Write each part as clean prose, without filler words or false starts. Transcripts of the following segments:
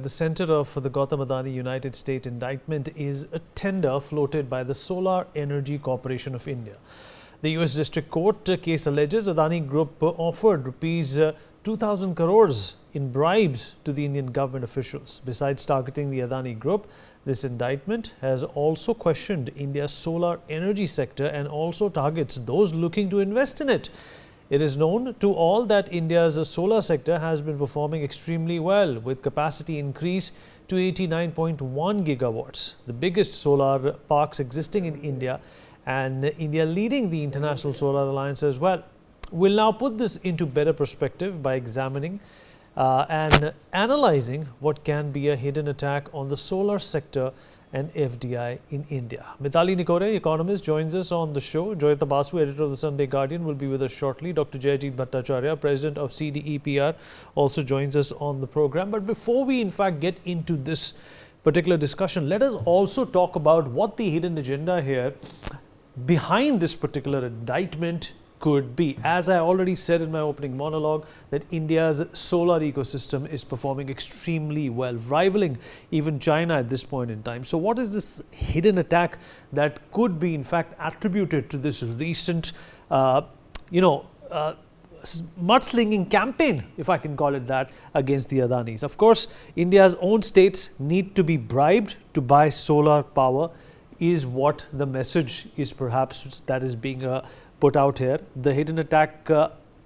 the center of the Gautam Adani United States indictment is a tender floated by the Solar Energy Corporation of India. The US District Court case alleges Adani Group offered rupees 2,000 crores in bribes to the Indian government officials. Besides targeting the Adani Group, this indictment has also questioned India's solar energy sector and also targets those looking to invest in it. It is known to all that India's solar sector has been performing extremely well, with capacity increase to 89.1 gigawatts, the biggest solar parks existing in India, and India leading the International Solar Alliance as well. We'll now put this into better perspective by examining and analyzing what can be a hidden attack on the solar sector and FDI in India. Mitali Nikore, economist, joins us on the show. Joyita Basu, editor of the Sunday Guardian, will be with us shortly. Dr. Jayajit Bhattacharya, president of CDEPR, also joins us on the program. But before we in fact get into this particular discussion, let us also talk about what the hidden agenda here behind this particular indictment could be. As I already said in my opening monologue, that India's solar ecosystem is performing extremely well, rivaling even China at this point in time. So what is this hidden attack that could be in fact attributed to this recent, mudslinging campaign, if I can call it that, against the Adanis? Of course, India's own states need to be bribed to buy solar power, is what the message is perhaps that is being put out here. The hidden attack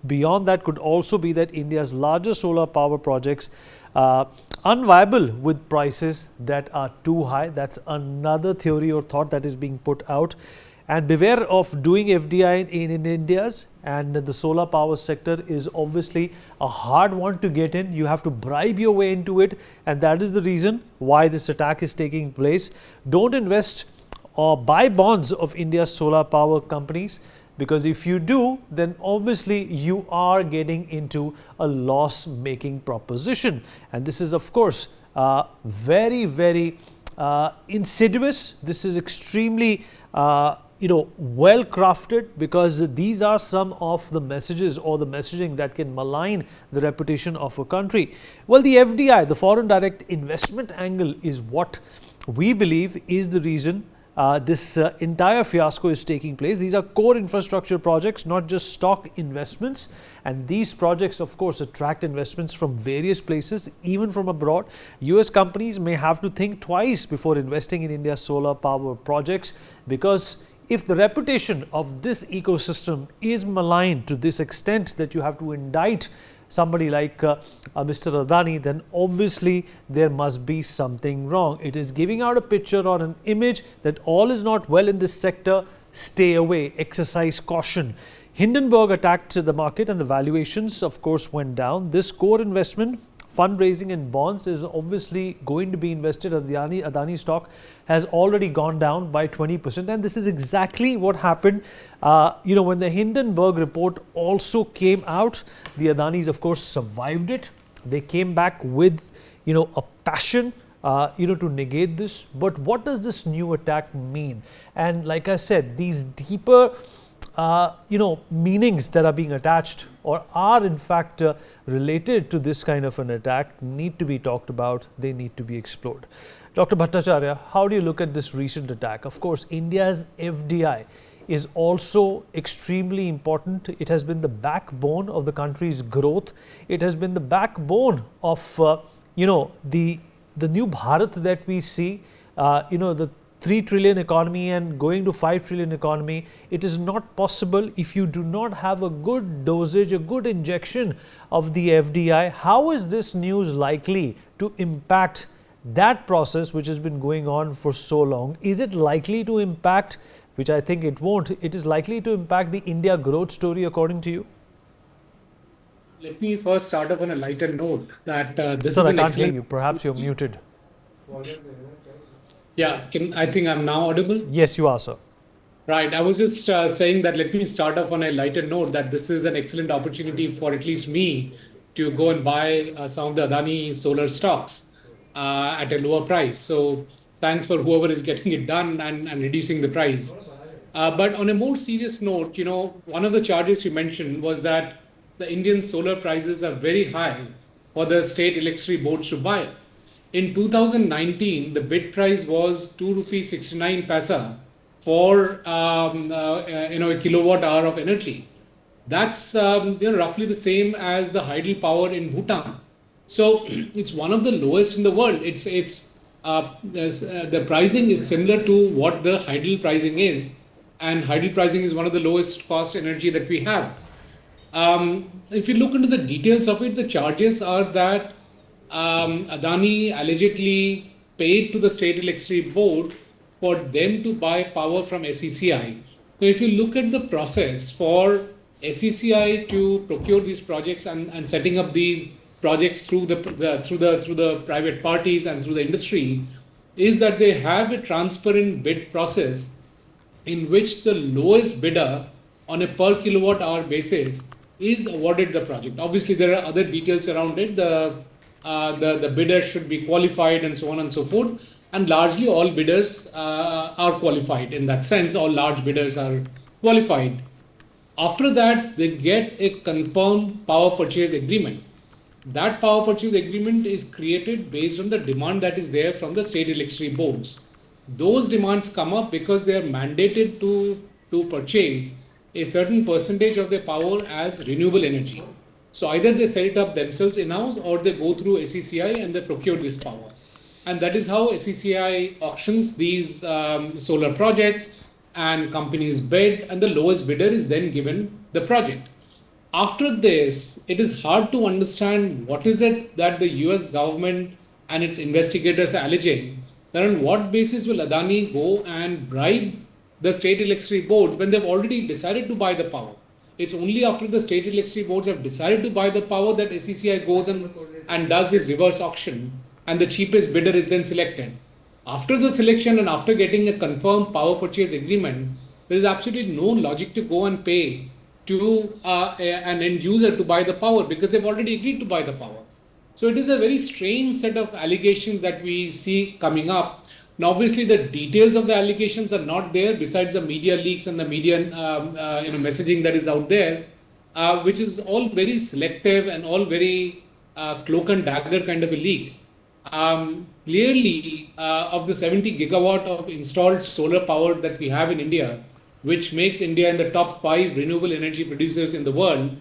beyond that could also be that India's largest solar power projects unviable with prices that are too high. That's another theory or thought that is being put out. And beware of doing FDI in India's, and the solar power sector is obviously a hard one to get in. You have to bribe your way into it, and that is the reason why this attack is taking place. Don't invest or buy bonds of India's solar power companies, because if you do, then obviously you are getting into a loss-making proposition. And this is, of course, very, very insidious. This is extremely well crafted, because these are some of the messages or the messaging that can malign the reputation of a country. Well, the FDI, the foreign direct investment angle, is what we believe is the reason this entire fiasco is taking place. These are core infrastructure projects, not just stock investments. And these projects, of course, attract investments from various places, even from abroad. US companies may have to think twice before investing in India's solar power projects, because if the reputation of this ecosystem is maligned to this extent that you have to indict somebody like Mr. Adani, then obviously there must be something wrong. It is giving out a picture or an image that all is not well in this sector. Stay away, exercise caution. Hindenburg attacked the market and the valuations, of course, went down. This core investment, fundraising and bonds, is obviously going to be invested. Adani stock has already gone down by 20%, and this is exactly what happened when the Hindenburg report also came out. The Adanis, of course, survived it. They came back with a passion to negate this. But what does this new attack mean? And like I said, these deeper meanings that are being attached or are in fact related to this kind of an attack need to be talked about. They need to be explored. Dr. Bhattacharya, how do you look at this recent attack? Of course, India's FDI is also extremely important. It has been the backbone of the country's growth. It has been the backbone of the new Bharat that we see, the 3 trillion economy and going to 5 trillion economy. It is not possible if you do not have a good dosage, a good injection of the FDI. How is this news likely to impact that process which has been going on for so long? Is it likely to impact, which I think it won't, it is likely to impact the India growth story according to you? Let me first start off on a lighter note that this Sir, is I an can't excellent... hear you. Perhaps you're muted. Yeah, I think I'm now audible? Yes, you are, sir. Right. I was just saying that let me start off on a lighter note that this is an excellent opportunity for at least me to go and buy some of the Adani solar stocks at a lower price. So thanks for whoever is getting it done and reducing the price. But on a more serious note, one of the charges you mentioned was that the Indian solar prices are very high for the state electricity boards to buy. In 2019, the bid price was 2 rupees 69 paisa for a kilowatt hour of energy. That's roughly the same as the hydel power in Bhutan. So it's one of the lowest in the world. The pricing is similar to what the hydel pricing is, and hydel pricing is one of the lowest cost energy that we have. If you look into the details of it, the charges are that Adani allegedly paid to the State Electricity Board for them to buy power from SECI. So if you look at the process for SECI to procure these projects and setting up these projects through the private parties and through the industry, is that they have a transparent bid process in which the lowest bidder on a per kilowatt hour basis is awarded the project. Obviously, there are other details around it. The bidder should be qualified and so on and so forth. And largely all bidders are qualified in that sense. All large bidders are qualified. After that, they get a confirmed power purchase agreement. That power purchase agreement is created based on the demand that is there from the state electricity boards. Those demands come up because they are mandated to purchase a certain percentage of their power as renewable energy. So either they set it up themselves in-house or they go through SECI and they procure this power. And that is how SECI auctions these solar projects, and companies bid, and the lowest bidder is then given the project. After this, it is hard to understand what is it that the US government and its investigators are alleging, that on what basis will Adani go and bribe the state electricity board when they've already decided to buy the power. It's only after the state electricity boards have decided to buy the power that SECI goes and does this reverse auction, and the cheapest bidder is then selected. After the selection and after getting a confirmed power purchase agreement, there is absolutely no logic to go and pay to an end user to buy the power because they've already agreed to buy the power. So it is a very strange set of allegations that we see coming up. Now, obviously, the details of the allegations are not there besides the media leaks and the media messaging that is out there, which is all very selective and all very cloak and dagger kind of a leak. Clearly, of the 70 gigawatt of installed solar power that we have in India, which makes India in the top 5 renewable energy producers in the world,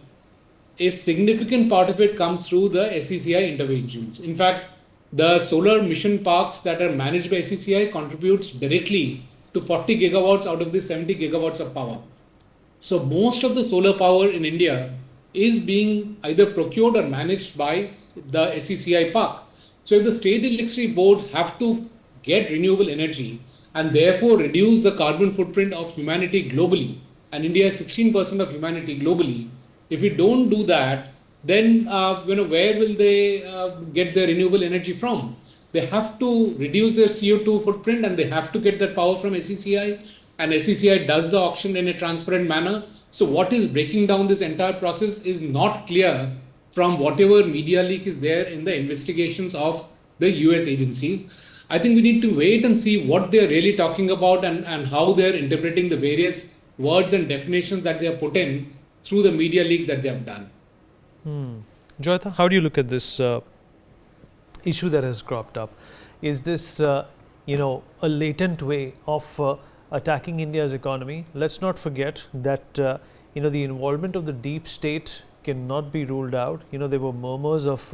a significant part of it comes through the SECI interventions. In fact, the solar mission parks that are managed by SECI contributes directly to 40 gigawatts out of the 70 gigawatts of power. So most of the solar power in India is being either procured or managed by the SECI park. So if the state electricity boards have to get renewable energy and therefore reduce the carbon footprint of humanity globally, and India is 16% of humanity globally, if we don't do that, then where will they get their renewable energy from? They have to reduce their CO2 footprint and they have to get their power from SECI, and SECI does the auction in a transparent manner. So what is breaking down this entire process is not clear from whatever media leak is there in the investigations of the US agencies. I think we need to wait and see what they're really talking about and how they're interpreting the various words and definitions that they have put in through the media leak that they have done. Joyita, how do you look at this issue that has cropped up? Is this, a latent way of attacking India's economy? Let's not forget that, the involvement of the deep state cannot be ruled out. There were murmurs of,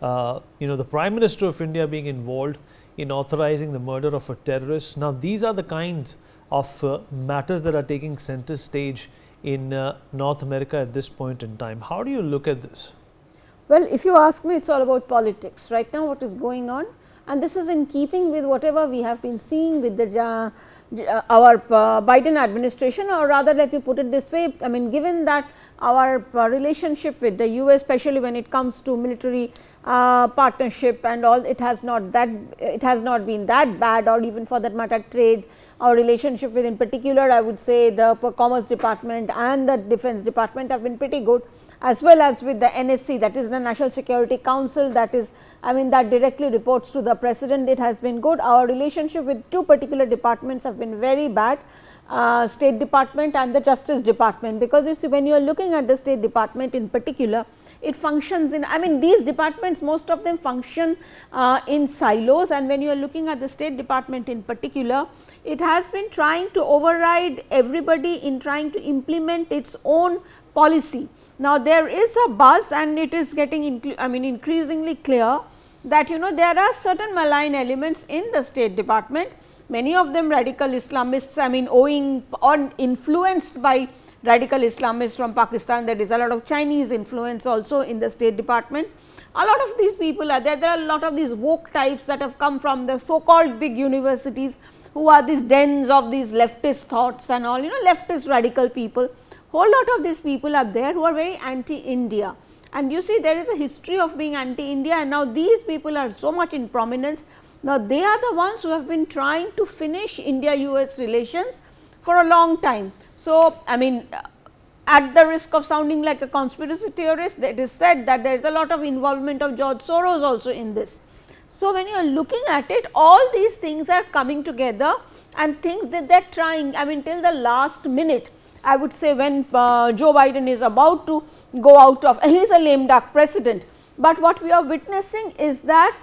the Prime Minister of India being involved in authorizing the murder of a terrorist. Now, these are the kinds of matters that are taking center stage in North America at this point in time. How do you look at this? Well, if you ask me, it's all about politics right now, what is going on, and this is in keeping with whatever we have been seeing with the our Biden administration, or rather let me put it this way, I mean, given that our relationship with the US, especially when it comes to military partnership and all, it has not been that bad, or even for that matter trade. Our relationship with, in particular, I would say the Commerce Department and the Defense Department have been pretty good, as well as with the NSC, that is the National Security Council, that is, that directly reports to the President. It has been good. Our relationship with two particular departments have been very bad, State Department and the Justice Department, because you see, when you are looking at the State Department in particular, it functions in, I mean these departments, most of them function in silos, and when you are looking at the State Department in particular, it has been trying to override everybody in trying to implement its own policy. Now, there is a buzz, and it is getting increasingly clear that there are certain malign elements in the State Department, many of them radical Islamists, owing or influenced by radical Islamists from Pakistan. There is a lot of Chinese influence also in the State Department. A lot of these people are there. There are a lot of these woke types that have come from the so called big universities, who are these dens of these leftist thoughts and all, leftist radical people. Whole lot of these people are there who are very anti-India, and you see there is a history of being anti-India, and now these people are so much in prominence. Now, they are the ones who have been trying to finish India-US relations for a long time. So, at the risk of sounding like a conspiracy theorist, it is said that there is a lot of involvement of George Soros also in this. So, when you are looking at it, all these things are coming together, and things that they are trying, till the last minute, I would say, when Joe Biden is about to go out of, he is a lame duck president, but what we are witnessing is that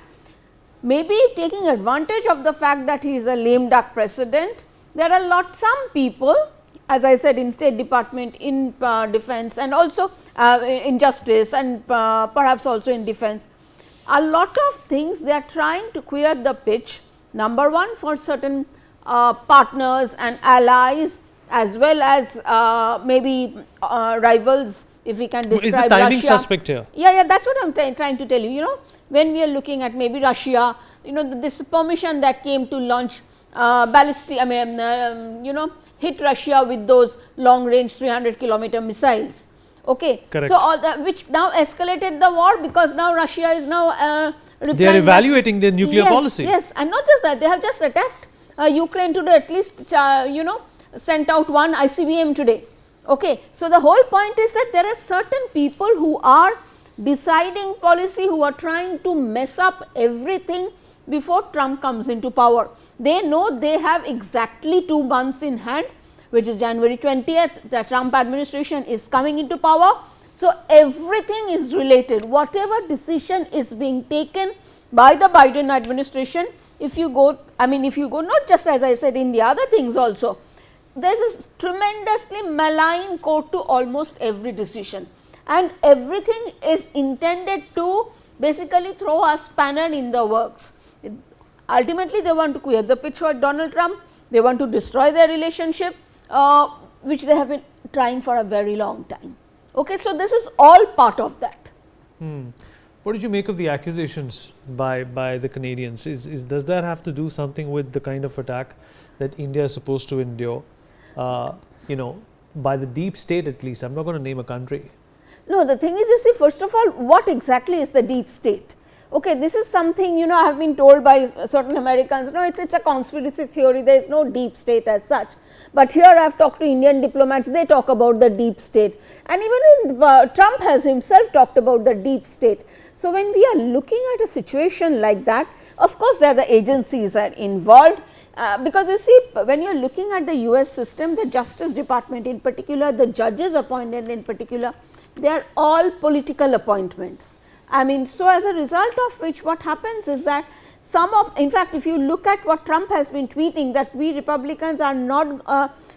maybe taking advantage of the fact that he is a lame duck president, there are some people, as I said, in State Department, in defense, and also in justice, and perhaps also in defense, a lot of things they are trying to queer the pitch, number one, for certain partners and allies, as well as maybe rivals, if we can describe. Is the timing Russia suspect here? Yeah, that is what I am trying to tell you. When we are looking at maybe Russia, this permission that came to launch ballistic, hit Russia with those long range 300-kilometer missiles. Okay. Correct. So, all that, which now escalated the war, because now Russia is now they are evaluating their nuclear policy. Yes, and not just that, they have just attacked Ukraine today, at least sent out one ICBM today. Okay. So, the whole point is that there are certain people who are deciding policy, who are trying to mess up everything before Trump comes into power. They know they have exactly 2 months in hand, which is January 20th, the Trump administration is coming into power. So, everything is related, whatever decision is being taken by the Biden administration. If you go, if you go not just, as I said, India, other things also, there is a tremendously malign code to almost every decision, and everything is intended to basically throw a spanner in the works. Ultimately, they want to queer the pitch for Donald Trump, they want to destroy their relationship, which they have been trying for a very long time. Okay, so, this is all part of that. What did you make of the accusations by the Canadians? Does that have to do something with the kind of attack that India is supposed to endure, by the deep state at least? I am not going to name a country. No, the thing is, you see, first of all, what exactly is the deep state? Okay, this is something, I have been told by certain Americans, no, it's a conspiracy theory, there is no deep state as such. But here I have talked to Indian diplomats, they talk about the deep state, and even Trump has himself talked about the deep state. So, when we are looking at a situation like that, of course, there are the agencies are involved, because you see, when you are looking at the US system, the Justice Department in particular, the judges appointed in particular, they are all political appointments. So as a result of which, what happens is that in fact, if you look at what Trump has been tweeting, that we Republicans are not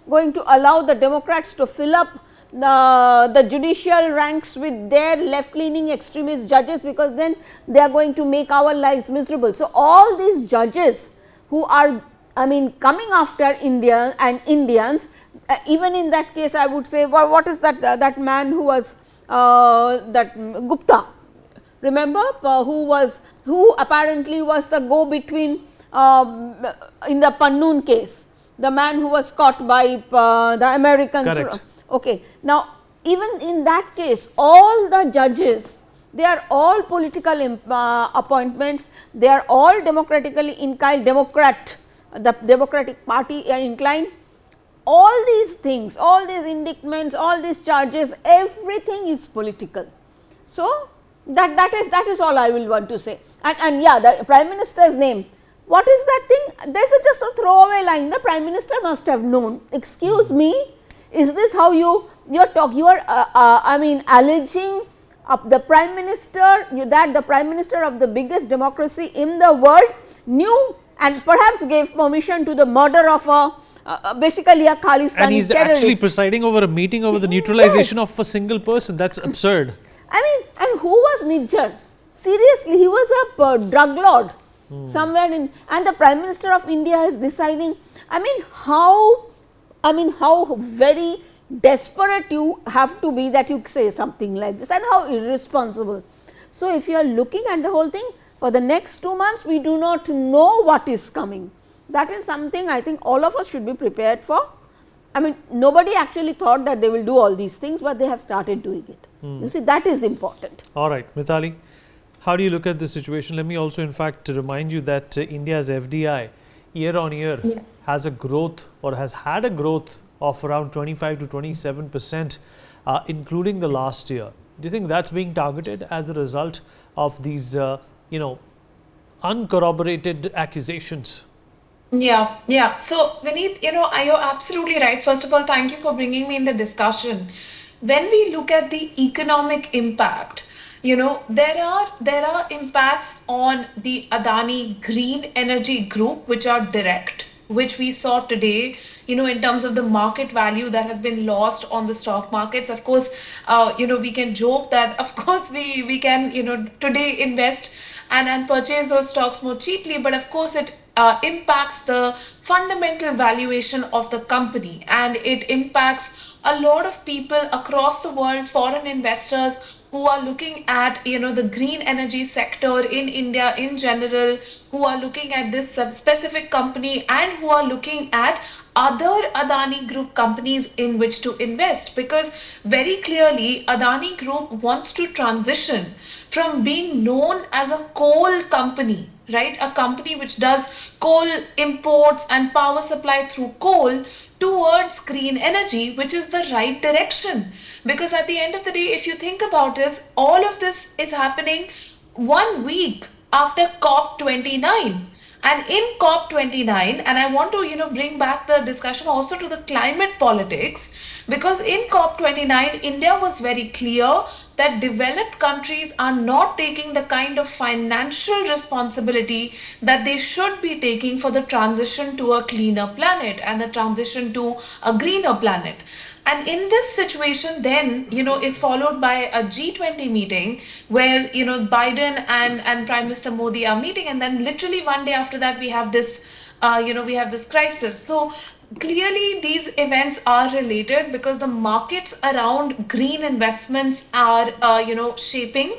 going to allow the Democrats to fill up the judicial ranks with their left-leaning extremist judges, because then they are going to make our lives miserable. So, all these judges who are coming after India and Indians, even in that case I would say, what is that man who was that Gupta, remember, who apparently was the go-between in the Pannoon case, the man who was caught by the Americans. Correct. Okay. Now, even in that case, all the judges, they are all political appointments, they are all democratically inclined, the Democratic Party are inclined. All these things, all these indictments, all these charges, everything is political. So, that is all I will want to say. And yeah, the Prime Minister's name, what is that thing? This is just a throwaway line, the Prime Minister must have known. Excuse me, is this how you are alleging the prime minister, that the prime minister of the biggest democracy in the world knew and perhaps gave permission to the murder of a basically a Khalistani And he's terrorist. actually presiding over a meeting over the neutralization Yes. of a single person. That's absurd. I mean, and who was Nijjar? Seriously, he was a drug lord somewhere in, and the Prime Minister of India is deciding. I mean, how very desperate you have to be that you say something like this, and how irresponsible. So, if you are looking at the whole thing for the next 2 months, we do not know what is coming. That is something I think all of us should be prepared for. I mean, nobody actually thought that they will do all these things, but they have started doing it. You see, that is important. All right, Mithali, how do you look at this situation? Let me also in fact remind you that India's FDI year on year has a growth, or has had a growth of around 25 to 27%, including the last year. Do you think that's being targeted as a result of these, uncorroborated accusations? Yeah. So, Vineet, you're absolutely right. First of all, thank you for bringing me in the discussion. When we look at the economic impact, there are impacts on the Adani Green Energy Group, which are direct, which we saw today, in terms of the market value that has been lost on the stock markets. Of course, we can joke that, of course, we can, today invest and purchase those stocks more cheaply, but of course it impacts the fundamental valuation of the company, and it impacts a lot of people across the world, foreign investors who are looking at the green energy sector in India in general, who are looking at this specific company, and who are looking at other Adani Group companies in which to invest, because very clearly Adani Group wants to transition from being known as a coal company, right? A company which does coal imports and power supply through coal, towards green energy, which is the right direction. Because at the end of the day, if you think about this, all of this is happening 1 week after COP29. And in COP29, and I want to bring back the discussion also to the climate politics, because in COP29, India was very clear that developed countries are not taking the kind of financial responsibility that they should be taking for the transition to a cleaner planet and the transition to a greener planet. And in this situation then, is followed by a G20 meeting where, Biden and Prime Minister Modi are meeting. And then literally 1 day after that, we have this, we have this crisis. So clearly these events are related, because the markets around green investments are, shaping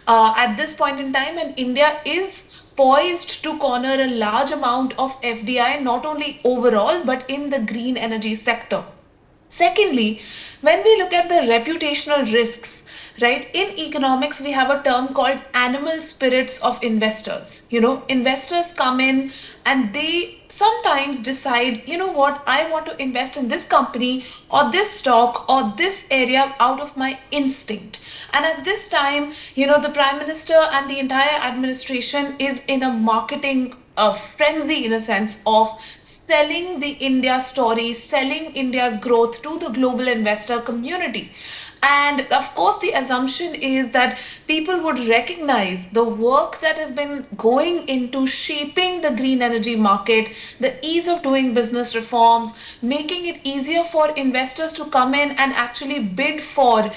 at this point in time. And India is poised to corner a large amount of FDI, not only overall, but in the green energy sector. Secondly, when we look at the reputational risks, right, in economics, we have a term called animal spirits of investors. Investors come in and they sometimes decide, what, I want to invest in this company or this stock or this area out of my instinct. And at this time, the Prime Minister and the entire administration is in a marketing frenzy, in a sense of selling the India story, selling India's growth to the global investor community. And of course, the assumption is that people would recognize the work that has been going into shaping the green energy market, the ease of doing business reforms, making it easier for investors to come in and actually bid for,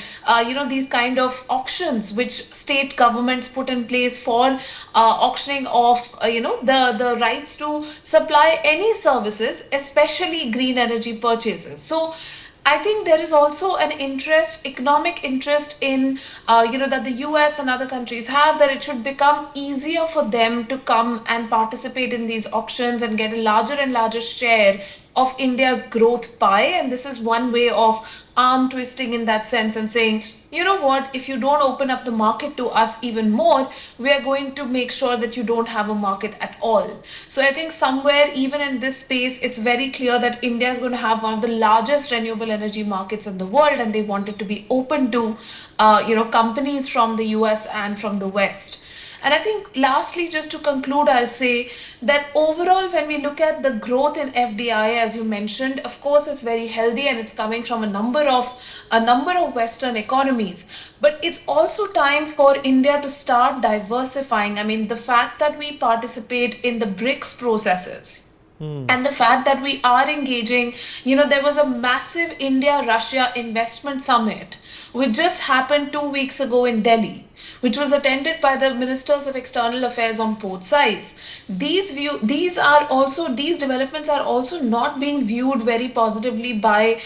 these kind of auctions which state governments put in place for auctioning off, the rights to supply any services, especially green energy purchases. So I think there is also an interest, economic interest in, that the US and other countries have, that it should become easier for them to come and participate in these auctions and get a larger and larger share of India's growth pie. And this is one way of arm twisting in that sense, and saying, you know what, if you don't open up the market to us even more, we are going to make sure that you don't have a market at all. So I think somewhere, even in this space, it's very clear that India is going to have one of the largest renewable energy markets in the world, and they want it to be open to, companies from the US and from the West. And I think lastly, just to conclude, I'll say that overall, when we look at the growth in FDI, as you mentioned, of course, it's very healthy and it's coming from a number of Western economies. But it's also time for India to start diversifying. I mean, the fact that we participate in the BRICS processes and the fact that we are engaging, there was a massive India Russia investment summit which just happened 2 weeks ago in Delhi, which was attended by the ministers of external affairs on both sides. These developments are also not being viewed very positively by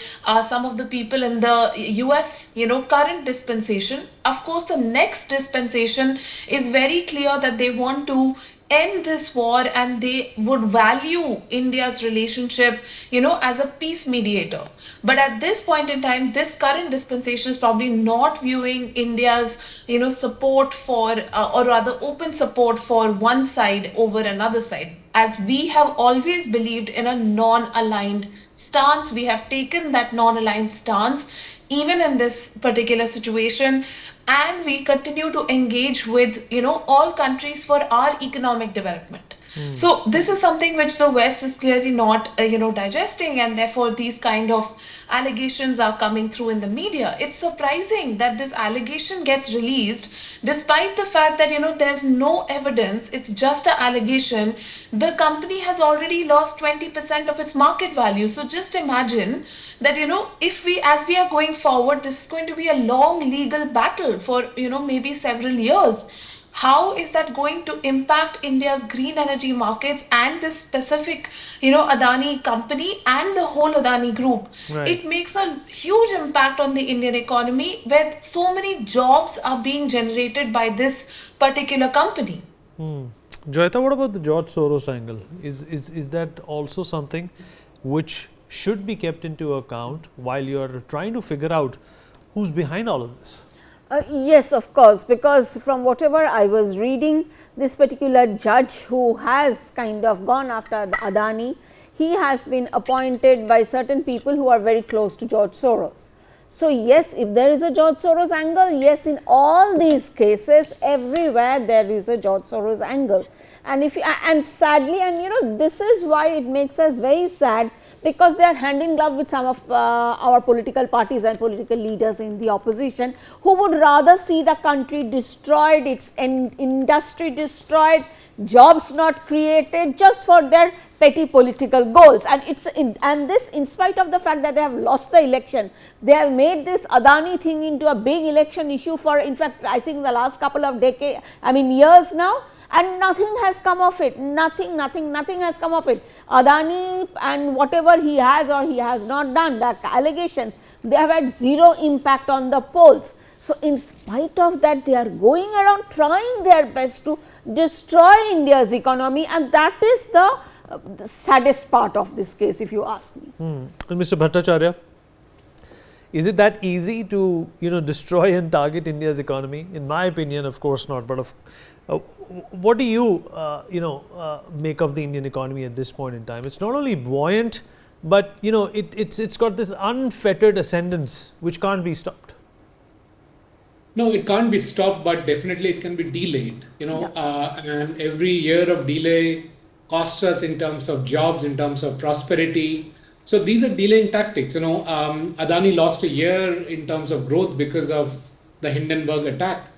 some of the people in the US, current dispensation. Of course, the next dispensation is very clear that they want to end this war and they would value India's relationship, as a peace mediator. But at this point in time, this current dispensation is probably not viewing India's, support for, or rather open support for one side over another side. As we have always believed in a non-aligned stance, we have taken that non-aligned stance even in this particular situation, and we continue to engage with all countries for our economic development. So this is something which the West is clearly not digesting, and therefore these kind of allegations are coming through in the media. It's surprising that this allegation gets released despite the fact that there's no evidence, it's just an allegation. The company has already lost 20% of its market value. So just imagine that if we, as we are going forward, this is going to be a long legal battle for maybe several years. How is that going to impact India's green energy markets and this specific, Adani company and the whole Adani Group? Right. It makes a huge impact on the Indian economy where so many jobs are being generated by this particular company. Joyita, what about the George Soros angle? Is that also something which should be kept into account while you're trying to figure out who's behind all of this? Yes, of course, because from whatever I was reading, this particular judge who has kind of gone after Adani, he has been appointed by certain people who are very close to George Soros. So, yes, if there is a George Soros angle, yes, in all these cases, everywhere there is a George Soros angle. And if and sadly, and this is why it makes us very sad, because they are hand in glove with some of our political parties and political leaders in the opposition, who would rather see the country destroyed, its industry destroyed, jobs not created, just for their petty political goals. And this in spite of the fact that they have lost the election, they have made this Adani thing into a big election issue for, in fact, I think the last couple of years now. And nothing has come of it, nothing has come of it. Adani and whatever he has or he has not done, the allegations, they have had zero impact on the polls. So, in spite of that, they are going around trying their best to destroy India's economy, and that is the saddest part of this case, if you ask me. And Mr. Bhattacharya, is it that easy to destroy and target India's economy? In my opinion, of course not. But what do you make of the Indian economy at this point in time? It's not only buoyant, but it's got this unfettered ascendance which can't be stopped. No, it can't be stopped, but definitely it can be delayed. And every year of delay costs us in terms of jobs, in terms of prosperity. So these are delaying tactics. Adani lost a year in terms of growth because of the Hindenburg attack.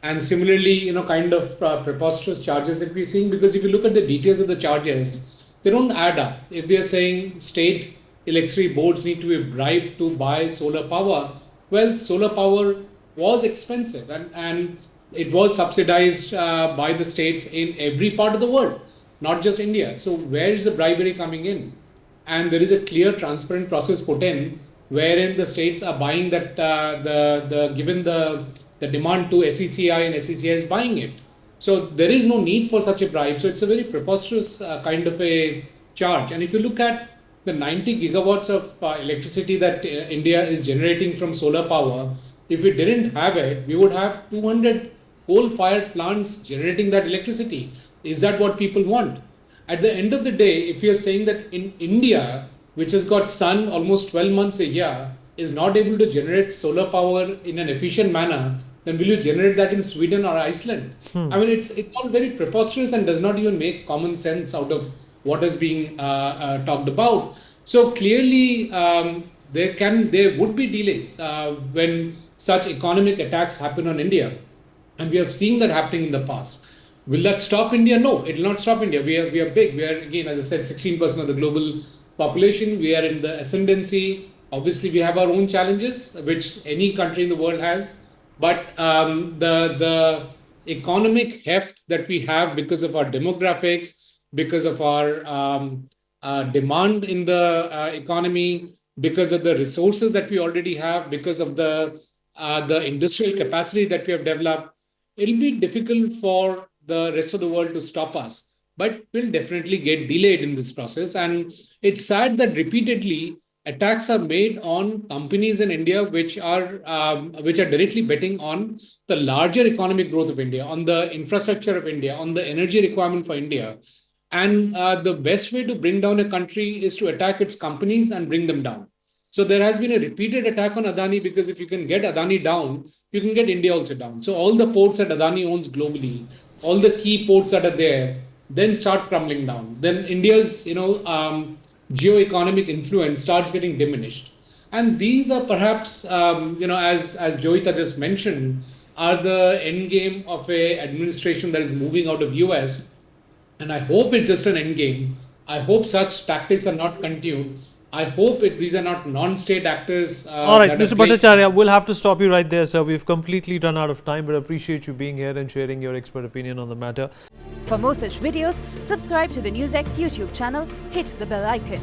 And similarly, kind of preposterous charges that we're seeing, because if you look at the details of the charges, they don't add up. If they're saying state electricity boards need to be bribed to buy solar power, well, solar power was expensive and it was subsidized by the states in every part of the world, not just India. So where is the bribery coming in? And there is a clear, transparent process put in wherein the states are buying that, given the demand to SECI, and SECI is buying it. So there is no need for such a bribe. So it's a very preposterous kind of a charge. And if you look at the 90 gigawatts of electricity that India is generating from solar power, if we didn't have it, we would have 200 coal-fired plants generating that electricity. Is that what people want? At the end of the day, if you're saying that in India, which has got sun almost 12 months a year, is not able to generate solar power in an efficient manner, then will you generate that in Sweden or Iceland? I mean, it's all very preposterous and does not even make common sense out of what is being talked about. So clearly, there would be delays when such economic attacks happen on India, and we have seen that happening in the past. Will that stop India? No, it will not stop India. We are big. We are, again, as I said, 16% of the global population. We are in the ascendancy. Obviously, we have our own challenges, which any country in the world has. But the economic heft that we have because of our demographics, because of our demand in the economy, because of the resources that we already have, because of the industrial capacity that we have developed, it'll be difficult for the rest of the world to stop us, but will definitely get delayed in this process. And it's sad that repeatedly attacks are made on companies in India which are directly betting on the larger economic growth of India, on the infrastructure of India, on the energy requirement for India. And the best way to bring down a country is to attack its companies and bring them down. So there has been a repeated attack on Adani, because if you can get Adani down, you can get India also down. So all the ports that Adani owns globally, all the key ports that are there, then start crumbling down. Then India's geo-economic influence starts getting diminished. And these are perhaps, as Joyita just mentioned, are the end game of a administration that is moving out of US. And I hope it's just an end game. I hope such tactics are not continued. I hope these are not non-state actors. All right, Mr. Bhattacharya, we'll have to stop you right there, sir. We've completely run out of time, but appreciate you being here and sharing your expert opinion on the matter. For more such videos, subscribe to the NewsX YouTube channel, hit the bell icon.